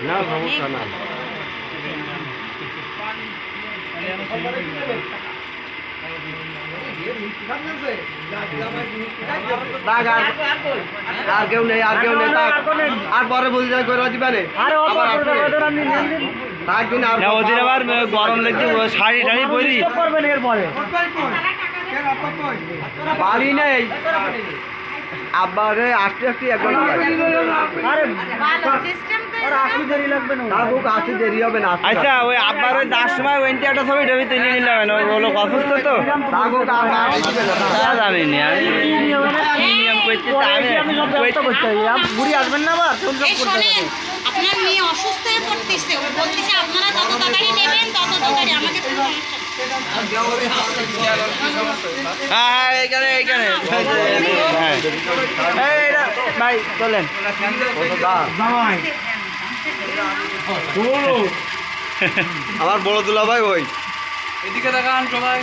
না সমস্যা না আর কেউ নেই আর পরে বুঝতে করে দিবে ওদের আবার গরম লাগছে শাড়ি টাড়ি পরি বাড়ি নেই আব্বারে আসতে আসতে একবার দেরি হবে না। আচ্ছা ওই আব্বার ওই 10 সময় ওইটা একটা ছবি টবি তুলে নিলাম ওগুলো অসুস্থ তো জানিনি ঘুরি আসবেন না আবার আপনার মেয়ে অসুস্থ হয়ে পড়তেছে ও বলতেছে আপনারা যত তাড়াতাড়ি নেবেন তত তাড়াতাড়ি আমাকে হ্যাঁ এইখানে এইখানে ভাই চলেন আমার বড় দুলা ভাই ওই এদিকে দেখান সবাই।